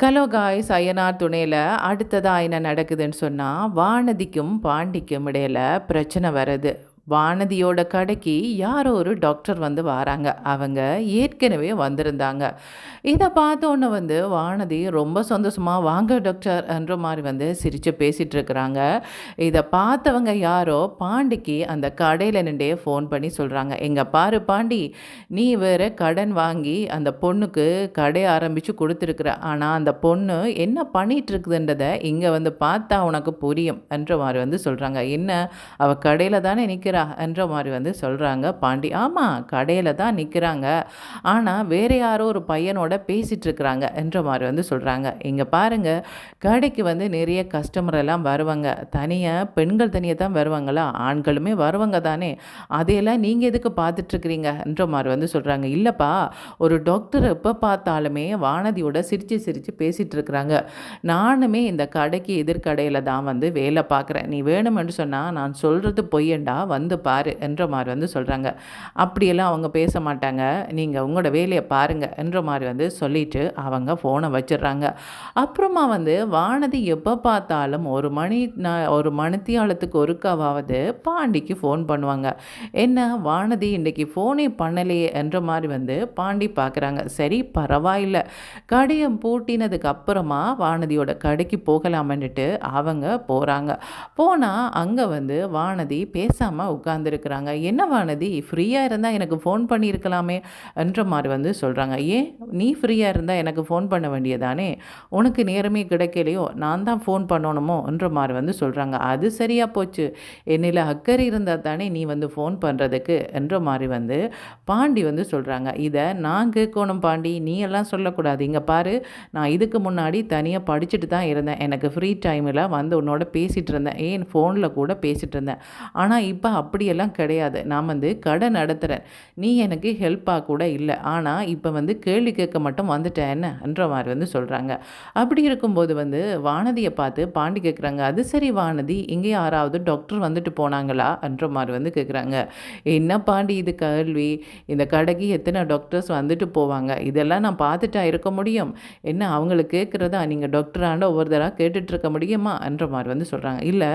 Hello guys, Ayyanar துணையில் அடுத்ததாக என்ன நடக்குதுன்னு சொன்னால், வானதிக்கும் பாண்டிக்கும் இடையில் பிரச்சனை வருது. வானதியோட கடைக்கு யாரோ ஒரு டாக்டர் வந்து வராங்க. அவங்க ஏற்கனவே வந்திருந்தாங்க. இதை பார்த்தோன்னே வந்து வானதி ரொம்ப சந்தோஷமாக வாங்க டாக்டர் என்ற மாதிரி வந்து சிரித்து பேசிகிட்டு இருக்கிறாங்க. இதை பார்த்தவங்க யாரோ பாண்டிக்கு அந்த கடையில் நின்றே ஃபோன் பண்ணி சொல்கிறாங்க, எங்கே பாரு பாண்டி, நீ வேறு கடன் வாங்கி அந்த பொண்ணுக்கு கடை ஆரம்பித்து கொடுத்துருக்குற. ஆனால் அந்த பொண்ணு என்ன பண்ணிகிட்டு இருக்குதுன்றதை இங்கே வந்து பார்த்தா உனக்கு புரியும் என்ற மாதிரி வந்து சொல்கிறாங்க. என்ன, அவள் கடையில் தானே நிற்கிற என்ற மாதிரி வந்து சொல்கிறாங்க பாண்டி. ஆமாம், கடையில் தான் நிற்கிறாங்க, ஆனால் வேறு யாரோ ஒரு பையனோட பேசிகிட்டு இருக்கிறாங்க என்ற மாதிரி வந்து சொல்கிறாங்க. இங்கே பாருங்கள், கடைக்கு வந்து நிறைய கஸ்டமர் எல்லாம் வருவாங்க. தனியாக பெண்கள் தனியாக தான் வருவாங்களா, ஆண்களுமே வருவாங்க தானே, அதையெல்லாம் நீங்கள் எதுக்கு பார்த்துட்ருக்குறீங்க என்ற மாதிரி வந்து சொல்கிறாங்க. இல்லைப்பா, ஒரு டாக்டர் எப்போ பார்த்தாலுமே வானதியோட சிரித்து சிரித்து பேசிகிட்டு இருக்கிறாங்க. நானுமே இந்த கடைக்கு எதிர்கடையில் தான் வந்து வேலை பார்க்குறேன். நீ வேணுமென்று சொன்னால் நான் சொல்கிறது பொய்யண்டா, வந்து பாரு என்ற மாதிரி வந்து சொல்கிறாங்க. அப்படியெல்லாம் அவங்க பேச மாட்டாங்க, நீங்கள் உங்களோட வேலையை பாருங்கள் என்ற மாதிரி வந்து சொல்லிவிட்டு அவங்க ஃபோனை வச்சிடுறாங்க. அப்புறமா வந்து வானதி எப்போ பார்த்தாலும் ஒரு மணித்தியாலத்துக்கு ஒருக்காவது பாண்டிக்கு ஃபோன் பண்ணுவாங்க. என்ன வானதி இன்றைக்கி ஃபோனே பண்ணலையே என்ற மாதிரி வந்து பாண்டி பார்க்குறாங்க. சரி பரவாயில்லை, கடையை பூட்டினதுக்கு அப்புறமா வானதியோட கடைக்கு போகலாமன்னுட்டு அவங்க போகிறாங்க. போனால் அங்கே வந்து வானதி பேசாமல் உட்காந்துருக்குறாங்க. என்ன வானதி, ஃப்ரீயாக இருந்தால் எனக்கு ஃபோன் பண்ணியிருக்கலாமே என்ற மாதிரி வந்து சொல்கிறாங்க. ஏன், நீ ஃப்ரீயாக இருந்தால் எனக்கு ஃபோன் பண்ண வேண்டியதானே, உனக்கு நேரமே கிடைக்கலையோ, நான் தான் ஃபோன் பண்ணணுமோ என்ற மாதிரி வந்து சொல்கிறாங்க. அது சரியாக போச்சு, என்னில் அக்கறை இருந்தால் தானே நீ வந்து ஃபோன் பண்ணுறதுக்கு என்ற மாதிரி வந்து பாண்டி வந்து சொல்கிறாங்க. இதை நான் கேட்கணும் பாண்டி, நீ எல்லாம் சொல்லக்கூடாது. இங்கே பாரு, நான் இதுக்கு முன்னாடி தனியாக படிச்சுட்டு தான் இருந்தேன். எனக்கு ஃப்ரீ டைமில் வந்து உன்னோட பேசிகிட்டு இருந்தேன், ஏன் ஃபோனில் கூட பேசிகிட்டு இருந்தேன். ஆனால் இப்போ அப்படியெல்லாம் கிடையாது, நான் வந்து கடை நடத்துகிறேன், நீ எனக்கு ஹெல்ப்பாக கூட இல்லை. ஆனால் இப்போ வந்து கேள்வி கேட்க மட்டும் வந்துட்டேன் என்ன என்ற மாதிரி வந்து சொல்கிறாங்க. அப்படி இருக்கும்போது வந்து வானதியை பார்த்து பாண்டி கேட்குறாங்க, அது சரி வானதி, இங்கே யாராவது டாக்டர் வந்துட்டு போனாங்களா என்ற மாதிரி வந்து கேட்குறாங்க. என்ன பாண்டி இது கேள்வி, இந்த கடைக்கு எத்தனை டாக்டர்ஸ் வந்துட்டு போவாங்க, இதெல்லாம் நான் பார்த்துட்டா இருக்க முடியும் என்ன, அவங்களுக்கு கேட்குறதா நீங்கள் டாக்டராண்ட ஒவ்வொரு தடவை கேட்டுட்ருக்க முடியுமா என்ற மாதிரி வந்து சொல்கிறாங்க. இல்லை,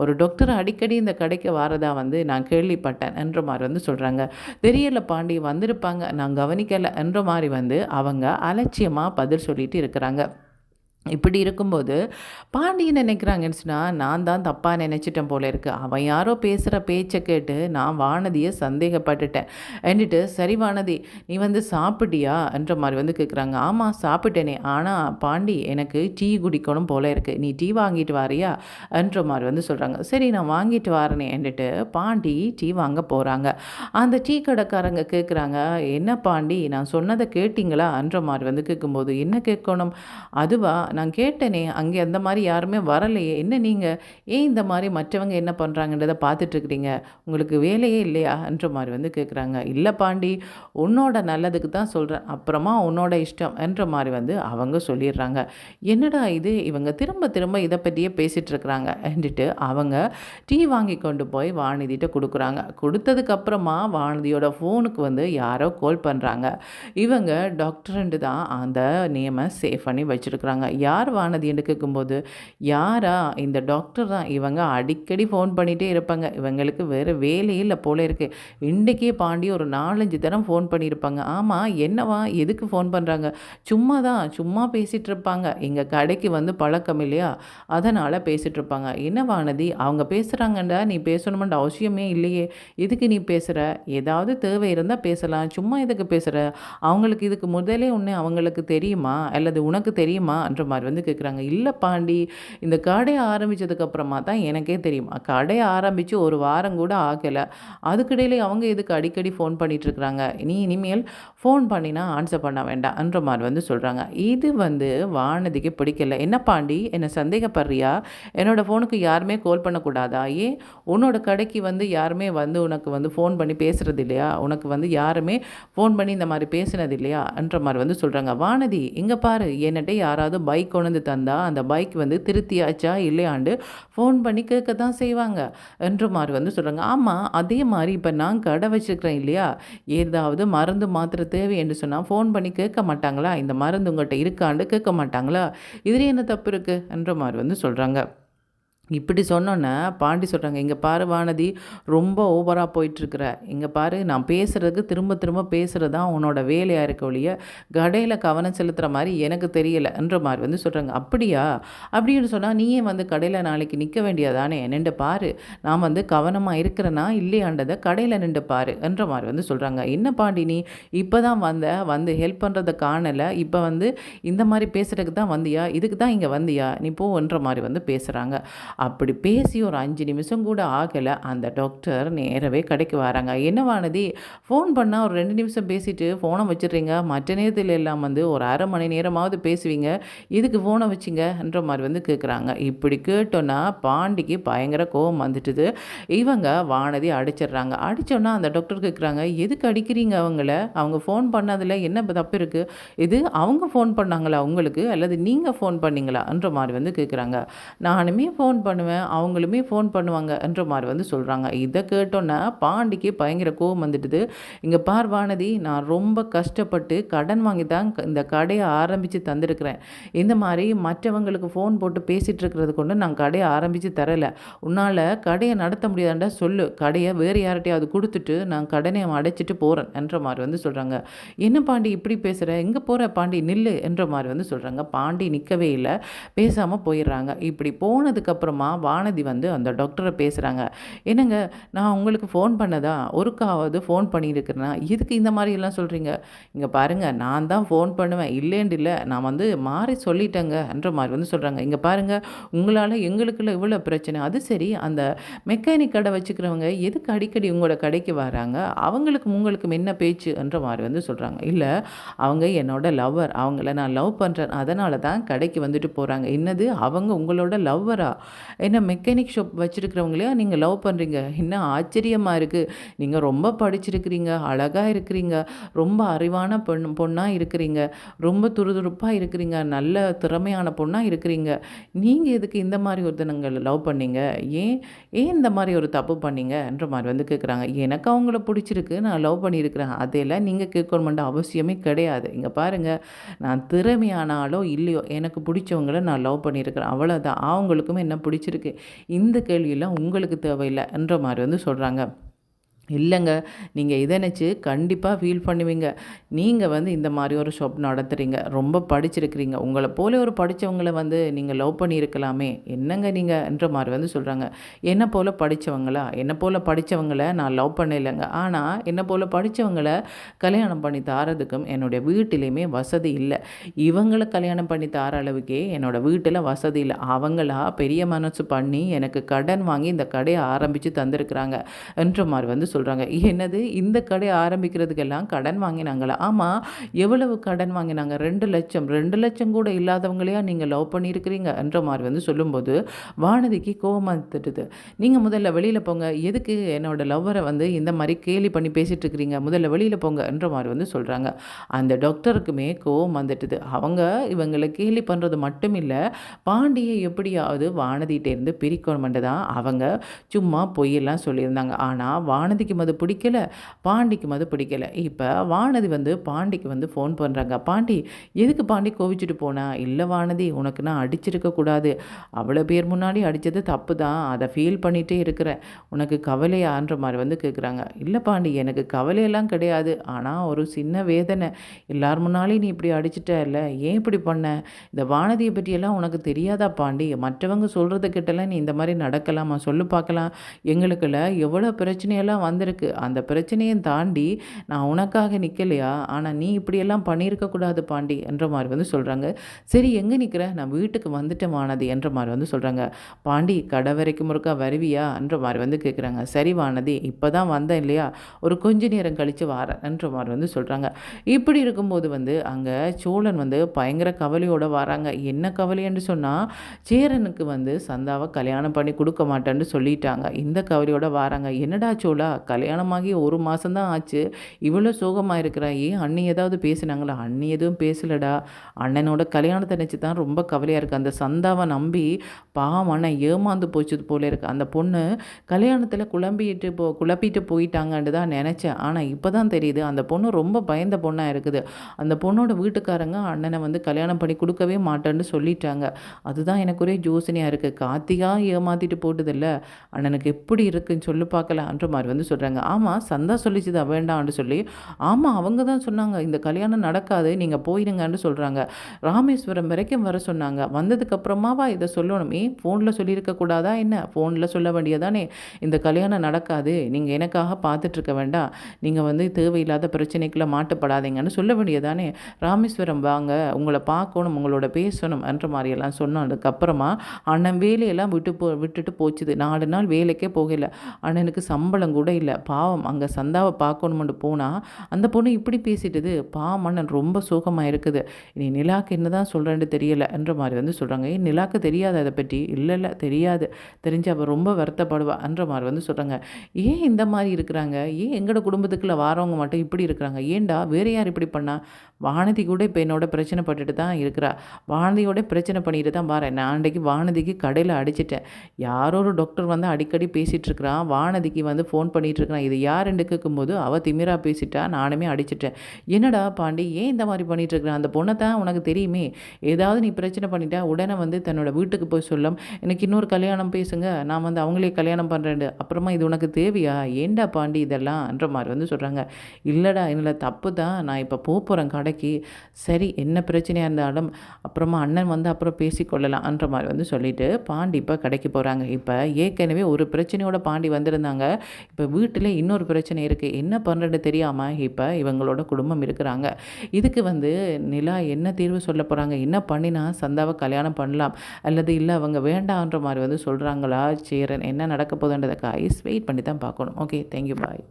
ஒரு டாக்டர் அடிக்கடி இந்த கடைக்கு வாரதா வந்து நான் கேள்விப்பட்டேன் என்ற மாதிரி வந்து சொல்கிறாங்க. தெரியல பாண்டி, வந்திருப்பாங்க, நான் கவனிக்கலை என்ற மாதிரி வந்து அவங்க அலட்சியமாக பதில் சொல்லிட்டு இருக்கிறாங்க. இப்படி இருக்கும்போது பாண்டி நினைக்கிறாங்கன்னு சொன்னால், நான் தான் தப்பாக நினச்சிட்டேன் போல இருக்குது, அவன் யாரோ பேசுகிற பேச்சை கேட்டு நான் வானதியை சந்தேகப்பட்டுட்டேன் என்றிட்டு, சரி வானதி, நீ வந்து சாப்பிட்டியா என்ற மாதிரி வந்து கேட்குறாங்க. ஆமாம் சாப்பிட்டேனே, ஆனால் பாண்டி எனக்கு டீ குடிக்கணும் போல இருக்குது, நீ டீ வாங்கிட்டு வாரியா என்ற மாதிரி வந்து சொல்கிறாங்க. சரி நான் வாங்கிட்டு வரேனே என்றிட்டு பாண்டி டீ வாங்க போகிறாங்க. அந்த டீ கடைக்காரங்க கேட்குறாங்க, என்ன பாண்டி, நான் சொன்னதை கேட்டிங்களா என்ற மாதிரி வந்து கேட்கும்போது, என்ன கேட்கணும், அதுவா, நான் கேட்டேனே, அங்கே அந்த மாதிரி யாருமே வரலையே, என்ன நீங்கள் ஏன் இந்த மாதிரி மற்றவங்க என்ன பண்ணுறாங்கன்றதை பார்த்துட்ருக்குறீங்க, உங்களுக்கு வேலையே இல்லையா என்ற மாதிரி வந்து கேட்குறாங்க. இல்லை பாண்டி, உன்னோட நல்லதுக்கு தான் சொல்கிறேன், அப்புறமா உன்னோட இஷ்டம் என்ற மாதிரி வந்து அவங்க சொல்லிடுறாங்க. என்னடா இது, இவங்க திரும்ப திரும்ப இதை பற்றியே பேசிகிட்ருக்குறாங்க என்றிட்டு அவங்க டீ வாங்கி கொண்டு போய் வானதிகிட்ட கொடுக்குறாங்க. கொடுத்ததுக்கப்புறமா வானதியோட ஃபோனுக்கு வந்து யாரோ கால் பண்ணுறாங்க. இவங்க டாக்டர்ன்ட்டு தான் அந்த நேமை சேவ் பண்ணி வச்சுருக்குறாங்க. யார் வானதி என்று கேட்கும்போது, யாரா, இந்த டாக்டர் தான், இவங்க அடிக்கடி ஃபோன் பண்ணிகிட்டே இருப்பாங்க, இவங்களுக்கு வேறு வேலையே இல்லை போல இருக்குது, இன்றைக்கே பாண்டி ஒரு 4-5 தரம் ஃபோன் பண்ணியிருப்பாங்க. ஆமாம் என்னவா, எதுக்கு ஃபோன் பண்ணுறாங்க, சும்மா தான், சும்மா பேசிகிட்டு இருப்பாங்க, எங்கள் கடைக்கு வந்து பழக்கம் இல்லையா, அதனால் பேசிகிட்டு இருப்பாங்க. என்ன வானதி, அவங்க பேசுகிறாங்கண்டா நீ பேசணுமென்ற அவசியமே இல்லையே, எதுக்கு நீ பேசுகிற, ஏதாவது தேவை இருந்தால் பேசலாம், சும்மா எதுக்கு பேசுகிற, அவங்களுக்கு இதுக்கு முதலே ஒன்று அவங்களுக்கு தெரியுமா அல்லது உனக்கு தெரியுமா என்ற மாதிரி வந்து கேட்குறாங்க. இல்லை பாண்டி, இந்த கடையை ஆரம்பித்ததுக்கப்புறமா தான் எனக்கே தெரியுமா, கடையை ஆரம்பித்து ஒரு வாரம் கூட ஆகலை, அதுக்கிடையிலே அவங்க இதுக்கு அடிக்கடி ஃபோன் பண்ணிகிட்ருக்குறாங்க, நீ இனிமேல் ஃபோன் பண்ணினா ஆன்சர் பண்ண வேண்டாம் என்ற மாதிரி வந்து சொல்கிறாங்க. இது வந்து வானதிக்கு பிடிக்கல. என்ன பாண்டி, என்னை சந்தேகப்படுறியா, என்னோடய ஃபோனுக்கு யாருமே கால் பண்ணக்கூடாதா, ஏன் உன்னோட கடைக்கு வந்து யாருமே வந்து உனக்கு வந்து ஃபோன் பண்ணி பேசுகிறது இல்லையா, உனக்கு வந்து யாருமே ஃபோன் பண்ணி இந்த மாதிரி பேசுனது இல்லையா என்ற மாதிரி வந்து சொல்கிறாங்க. வானதி இங்கே பாரு, என்னட்ட யாராவது பைக் பைக் கொண்டு வந்து தந்தா அந்த பைக் வந்து திருத்தியாச்சா இல்லையாண்டு ஃபோன் பண்ணி கேட்க தான் செய்வாங்க என்ற மாதிரி வந்து சொல்கிறாங்க. ஆமாம், அதே மாதிரி இப்போ நான் கடை வச்சுருக்கிறேன் இல்லையா, ஏதாவது மருந்து மாத்திரை தேவை என்று சொன்னால் ஃபோன் பண்ணி கேட்க மாட்டாங்களா? இந்த மருந்து உங்கள்கிட்ட இருக்காண்டு கேட்க மாட்டாங்களா? இதில் என்ன தப்பு இருக்குது என்ற மாதிரி வந்து சொல்கிறாங்க. இப்படி சொன்னோன்னே பாண்டி சொல்கிறாங்க, இங்கே பாரு வானதி, ரொம்ப ஓவராக போயிட்டுருக்குற. இங்கே பாரு, நான் பேசுகிறதுக்கு திரும்ப திரும்ப பேசுகிறது தான் உன்னோட வேலையாக இருக்க ஒழிய கடையில் கவனம் செலுத்துகிற மாதிரி எனக்கு தெரியலைன்ற மாதிரி வந்து சொல்கிறாங்க. அப்படியா? அப்படின்னு சொன்னால் நீயே வந்து கடையில் நாளைக்கு நிற்க வேண்டியதானே, நின்று பாரு, நான் வந்து கவனமாக இருக்கிறேன்னா இல்லையாண்டதை கடையில் நின்று பாரு என்ற மாதிரி வந்து சொல்கிறாங்க. என்ன பாண்டி நீ இப்போ தான் வந்து ஹெல்ப் பண்ணுறதை காணலை, இப்போ வந்து இந்த மாதிரி பேசுகிறதுக்கு தான் வந்தியா, இதுக்கு தான் இங்கே வந்தியா, நீ போன்ற மாதிரி வந்து பேசுகிறாங்க. அப்படி பேசி ஒரு 5 நிமிஷம் கூட ஆகலை, அந்த டாக்டர் நேரவே கடைக்கு வராங்க. என்ன வானதி, ஃபோன் பண்ணால் ஒரு 2 நிமிஷம் பேசிவிட்டு ஃபோனை வச்சிடுறீங்க, மற்ற நேரத்தில் எல்லாம் வந்து ஒரு அரை மணி நேரமாவது பேசுவீங்க, இதுக்கு ஃபோனை வச்சிங்கன்ற மாதிரி வந்து கேட்குறாங்க. இப்படி கேட்டோன்னா பாண்டிக்கு பயங்கர கோபம் வந்துட்டுது. இவங்க வானதி அடிச்சிடுறாங்க. அடித்தோன்னா அந்த டாக்டர் கேட்குறாங்க, எதுக்கு அடிக்கிறீங்க அவங்கள, அவங்க ஃபோன் பண்ணதில் என்ன தப்பு இருக்குது, இது அவங்க ஃபோன் பண்ணாங்களா உங்களுக்கு அல்லது நீங்கள் ஃபோன் பண்ணீங்களான்ற மாதிரி வந்து கேட்குறாங்க. நானுமே ஃபோன் பண்ணுவேன், அவங்களுமே ஃபோன் பண்ணுவாங்கன்ற மாதிரி வந்து சொல்கிறாங்க. இதை கேட்டோன்னே பாண்டிக்கு பயங்கர கோவம் வந்துட்டுது. இங்கே பார் வானதி, நான் ரொம்ப கஷ்டப்பட்டு கடன் வாங்கி தான் இந்த கடையை ஆரம்பித்து தந்திருக்கிறேன். இந்த மாதிரி மற்றவங்களுக்கு ஃபோன் போட்டு பேசிகிட்டு இருக்கிறது கொண்டு நான் கடையை ஆரம்பித்து தரலை. உன்னால் கடையை நடத்த முடியாதுண்டா சொல்லு, கடையை வேறு யார்கிட்டையாவது கொடுத்துட்டு நான் கடனை அடைச்சிட்டு போகிறேன் என்ற மாதிரி வந்து சொல்கிறாங்க. என்ன பாண்டி இப்படி பேசுகிற, எங்கே போகிற பாண்டி, நில்லு என்ற மாதிரி வந்து சொல்கிறாங்க. பாண்டி நிற்கவே இல்லை, பேசாமல் போயிடுறாங்க. இப்படி போனதுக்கப்புறமா வானதி வந்து அந்த டாக்டரை பேசுகிறாங்க. என்னங்க, நான் உங்களுக்கு ஃபோன் பண்ணதா, ஒருக்காவது ஃபோன் பண்ணியிருக்கிறேன்னா எதுக்கு இந்த மாதிரி எல்லாம் சொல்கிறீங்க, இங்கே பாருங்கள், நான் தான் ஃபோன் பண்ணுவேன், இல்லைன்னு இல்லை, நான் வந்து மாறி சொல்லிட்டேங்க என்ற மாதிரி வந்து சொல்கிறாங்க. இங்கே பாருங்கள், உங்களால் எங்களுக்குள்ள இவ்வளோ பிரச்சனை, அது சரி, அந்த மெக்கானிக் கடை வச்சுக்கிறவங்க எதுக்கு அடிக்கடி உங்களோட கடைக்கு வராங்க, அவங்களுக்கும் உங்களுக்கும் என்ன பேச்சு என்ற மாதிரி வந்து சொல்கிறாங்க. இல்லை, அவங்க என்னோட லவ்வர், அவங்கள நான் லவ் பண்ணுறேன், அதனால தான் கடைக்கு வந்துட்டு போகிறாங்க. என்னது, அவங்க உங்களோட லவ்வரா, என்ன மெக்கானிக் ஷாப் வச்சுருக்கிறவங்களையா நீங்கள் லவ் பண்ணுறீங்க, இன்னும் ஆச்சரியமாக இருக்குது, நீங்கள் ரொம்ப படிச்சிருக்கிறீங்க, அழகாக இருக்கிறீங்க, ரொம்ப அறிவான பொண்ணாக இருக்கிறீங்க, ரொம்ப துருதுருப்பாக இருக்கிறீங்க, நல்ல திறமையான பொண்ணாக இருக்கிறீங்க, நீங்கள் எதுக்கு இந்த மாதிரி ஒருத்தனங்களை லவ் பண்ணீங்க, ஏன் ஏன் இந்த மாதிரி ஒரு தப்பு பண்ணீங்கன்ற மாதிரி வந்து கேட்குறாங்க. எனக்கு அவங்கள பிடிச்சிருக்கு, நான் லவ் பண்ணியிருக்கிறேன், அதெல்லாம் நீங்கள் கேட்கணுமென்ற அவசியமே கிடையாது. இங்கே பாருங்கள், நான் திறமையானாலோ இல்லையோ எனக்கு பிடிச்சவங்கள நான் லவ் பண்ணியிருக்கிறேன், அவ்வளோதான், அவங்களுக்கும் என்ன பிடிச்சிருக்கு, இந்த கேள்வியெல்லாம் உங்களுக்கு தேவையில்லைன்ற மாதிரி வந்து சொல்கிறாங்க. இல்லைங்க, நீங்கள் இதை நினச்சி கண்டிப்பாக ஃபீல் பண்ணுவீங்க, நீங்கள் வந்து இந்த மாதிரி ஒரு ஷாப் நடத்துகிறீங்க, ரொம்ப படிச்சிருக்கிறீங்க, உங்களை போல ஒரு படித்தவங்களை வந்து நீங்கள் லவ் பண்ணியிருக்கலாமே, என்னங்க நீங்கள்ன்ற மாதிரி வந்து சொல்கிறாங்க. என்னை போல் படித்தவங்களா, என்னை போல் படித்தவங்களை நான் லவ் பண்ணலைங்க, ஆனால் என்னை போல் படித்தவங்களை கல்யாணம் பண்ணி தாரதுக்கும் என்னுடைய வீட்டிலையுமே வசதி இல்லை, இவங்களை கல்யாணம் பண்ணி தார அளவுக்கே என்னோடய வீட்டில் வசதி இல்லை, அவங்களா பெரிய மனசு பண்ணி எனக்கு கடன் வாங்கி இந்த கடையை ஆரம்பித்து தந்திருக்கிறாங்க என்ற மாதிரி வந்து சொல்கிறாங்க. என்னது, இந்த கடையை ஆரம்பிக்கிறதுக்கெல்லாம் கடன் வாங்கினாங்களா? ஆமாம், எவ்வளவு கடன் வாங்கினாங்க? 2 லட்சம். 2 லட்சம் கூட இல்லாதவங்களையா நீங்கள் லவ் பண்ணியிருக்கிறீங்க என்ற மாதிரி வந்து சொல்லும்போது வானதிக்கு கோபமாக வந்துட்டுது. நீங்கள் முதல்ல வெளியில் போங்க, எதுக்கு என்னோட லவ்வரை வந்து இந்த மாதிரி கேலி பண்ணி பேசிகிட்டு இருக்கிறீங்க, முதல்ல வெளியில் போங்க என்ற மாதிரி வந்து சொல்கிறாங்க. அந்த டாக்டருக்குமே கோபம் வந்துட்டுது. அவங்க இவங்களை கேலி பண்ணுறது மட்டும் இல்லை, பாண்டியை எப்படியாவது வானதியிட்டேருந்து பிரிக்கணுமென்று தான் அவங்க சும்மா பொய்யெல்லாம் சொல்லியிருந்தாங்க. ஆனால் வானதிக்கும் அது பிடிக்கல, பாண்டிக்கும் அது பிடிக்கல. இப்போ வானதி வந்து பாண்டிக்கு வந்து ஃபோன் பண்ணுறாங்க. பாண்டி, எதுக்கு பாண்டி கோவிச்சுட்டு போனா? இல்லை வானதி, உனக்கு நான் அடிச்சிருக்கக்கூடாது, அவ்வளோ பேர் முன்னாடி அடித்தது தப்பு தான், அதை ஃபீல் பண்ணிகிட்டே இருக்கிறேன், உனக்கு கவலையான்ற மாதிரி வந்து கேட்குறாங்க. இல்லை பாண்டி, எனக்கு கவலையெல்லாம் கிடையாது, ஆனால் ஒரு சின்ன வேதனை, எல்லார் முன்னாலையும் நீ இப்படி அடிச்சிட்ட இல்லை, ஏன் இப்படி பண்ண, இந்த வானதியை பற்றியெல்லாம் உனக்கு தெரியாதா பாண்டி, மற்றவங்க சொல்கிறத கிட்டலாம் நீ இந்த மாதிரி நடக்கலாமா, சொல்லு பார்க்கலாம், எங்களுக்குள்ள எவ்வளோ பிரச்சனையெல்லாம் வந்திருக்கு, அந்த பிரச்சனையும் தாண்டி நான் உனக்காக நிற்கலையா, ஆனால் நீ இப்படியெல்லாம் பண்ணியிருக்கக்கூடாது பாண்டி என்ற மாதிரி வந்து சொல்கிறாங்க. சரி, எங்கே நிற்கிற, நான் வீட்டுக்கு வந்துட்டேன் வானதி என்ற மாதிரி வந்து சொல்கிறாங்க. பாண்டி, கடை வரைக்கும் ஒருக்கா வருவியா என்ற மாதிரி வந்து கேட்குறாங்க. சரி வானதி, இப்போ தான் வந்தேன் இல்லையா, ஒரு கொஞ்ச நேரம் கழித்து வரேன் என்ற மாதிரி வந்து சொல்கிறாங்க. இப்படி இருக்கும்போது வந்து அங்கே சோழன் வந்து பயங்கர கவலையோடு வராங்க. என்ன கவலைன்னு சொன்னால், சேரனுக்கு வந்து சந்தாவை கல்யாணம் பண்ணி கொடுக்க மாட்டேன்னு சொல்லிட்டாங்க. இந்த கவலையோடு வராங்க. என்னடா சோழா, கல்யாணமாகி 1 மாதம் தான் ஆச்சு. இவ்வளோ சோகமா இருக்கிறா. ஏன் அண்ணி ஏதாவது பேசினாங்களா? அண்ணி எதுவும் பேசலடா. அண்ணனோட கல்யாணத்த நினச்சு தான் ரொம்ப கவலையா இருக்கு. அந்த சந்தாவ நம்பி பாவம் அண்ணன் ஏமாந்து போச்சது போல இருக்கு. அந்த பொண்ணு கல்யாணத்தில குழப்பிட்டு போயிட்டாங்கன்னு தான் நெனச்சேன். ஆனா இப்ப தான் தெரியுது, அந்த பொண்ணு ரொம்ப பயந்த பொண்ணா இருக்குது. அந்த பொண்ணோட வீட்டுக்காரங்க அண்ணன வந்து கல்யாணம் பண்ணி குடுக்கவே மாட்டேன்னு சொல்லிட்டாங்க. அதுதான் எனக்கு ஒரே யோசனையா இருக்கு. கார்த்திகா ஏமாத்திட்டு போட்டுதுல்ல, அண்ணனுக்கு எப்படி இருக்குன்னு சொல்லு பார்க்கலான்ற மாரி வந்து சொல்றாங்க. ஆமா, சந்தா சொல்லிச்சுதா வேண்டான்னு சொல்லி. ஆமா, அவங்க தான் சொன்னாங்க, இந்த கல்யாணம் நடக்காது. நீங்க போயிடுங்கன்னு சொல்றாங்க. ராமேஸ்வரம் வரைக்கும் வர சொன்னாங்க. வந்ததுக்கு அப்புறமாவா இத சொல்லணும்? ஏன் ஃபோன்ல சொல்லியிருக்க கூடாதா என்ன? ஃபோன்ல சொல்ல வேண்டியதானே? இந்த கல்யாணம் நடக்காது. நீங்க எனக்காக பார்த்துட்ருக்க வேண்டாம். நீங்க வந்து தேவையில்லாத பிரச்சனைக்குள்ள மாட்டப்படாதீங்கன்னு சொல்ல வேண்டியதானே? ராமேஸ்வரம் வாங்க, உங்கள பார்க்கணும், உங்களோட பேசணும் என்ற மாரியெல்லாம் சொன்னதுக்கப்புறமா அண்ணன் வேலையெல்லாம் விட்டுட்டு போச்சுது. 4 நாள் வேலைக்கே போகல. அண்ணனுக்கு சம்பளம் கூட இல்ல. பாவம் அங்க சந்தாவ பார்க்கணும்னு போனா, அந்த பொண்ணு இப்படி பேசிட்டுது. பாவம் அண்ணன் ரொம்ப சோகமா இருக்குது. இனி நிலாக்கு என்னதான் சொல்றேன்னு தெரியல என்ற மாரி வந்து சொல்றாங்க. ஏன் நிலாக்கு தெரியாதா இத பத்தி? இல்ல தெரியாது. தெரிஞ்சு அவ ரொம்ப வருத்தப்படுவா என்ற மாரி வந்து சொல்றாங்க. ஏன் இந்த மாரி இருக்கிறாங்க? ஏன் எங்கட குடும்பத்துக்குள்ள வாரவங்க மட்டும் இப்படி இருக்கிறாங்க? ஏன்டா வேற யார் இப்படி பண்ணா? வானதி கூட இப்ப என்னோட பிரச்சனை பட்டுட்டு தான் இருக்கிறா. வானதியோட பிரச்சனை பண்ணிட்டு தான் வாரேன். நான் அன்னைக்கு வானதிக்கு கடையில அடிச்சுட்டேன். யாரோ ஒரு டாக்டர் வந்து அடிக்கடி பேசிட்டு இருக்கிறான். வானதிக்கு வந்து ஃபோன் பண்ணிட்டு இருக்கிறான். இது யாருன்னு கேட்கும்போது அவ திமிரா பேசிட்டா. நானுமே அடிச்சுட்டேன். என்னடா பாண்டி ஏன் இந்த மாரி பண்ணிட்டு இருக்கிற? அந்த பொண்ண தான் உனக்கு தெரியுமே. ஏதாவது நீ பிரச்சனை பண்ணிட்டா உடனே வந்து தன்னோட வீட்டுக்கு போய் சொல்லும். எனக்கு இன்னொரு கல்யாணம் பேசுங்க. நான் வந்து அவங்களே கல்யாணம் பண்றேன்னு. அப்புறமா இது உனக்கு தேவையா? ஏன்டா பாண்டி இதெல்லாம்ன்ற மாரி வந்து சொல்றாங்க. இல்லடா என்னோட தப்பு தான். நான் இப்ப போறேன் கடைக்கு. சரி என்ன பிரச்சனையா இருந்தாலும் அப்புறமா அண்ணன் வந்து அப்புறம் பேசிக்கொள்ளலாம்ன்ற மாரி வந்து சொல்லிட்டு பாண்டி இப்ப கடைக்கு போறாங்க. இப்ப ஏற்கனவே ஒரு பிரச்சனையோட பாண்டி வந்திருந்தாங்க. இப்ப வீட்டில இன்னொரு பிரச்சனை இருக்கு. என்ன பண்றதுன்னு தெரியாம இப்ப இவங்களோட குடும்பம் இருக்கிறாங்க. இதுக்கு வந்து நிலா என்ன தீர்வு சொல்லப் போறாங்க? என்ன பண்ணினா சந்தாவ கல்யாணம் பண்ணலாம்? அல்லது இல்ல அவங்க வேண்டான்ற மாரி வந்து சொல்றாங்களா? சேரன் என்ன நடக்க போகுதுன்றத காய்ஸ் வெயிட் பண்ணி தான் பார்க்கணும். ஓகே. Thank you. பாய்.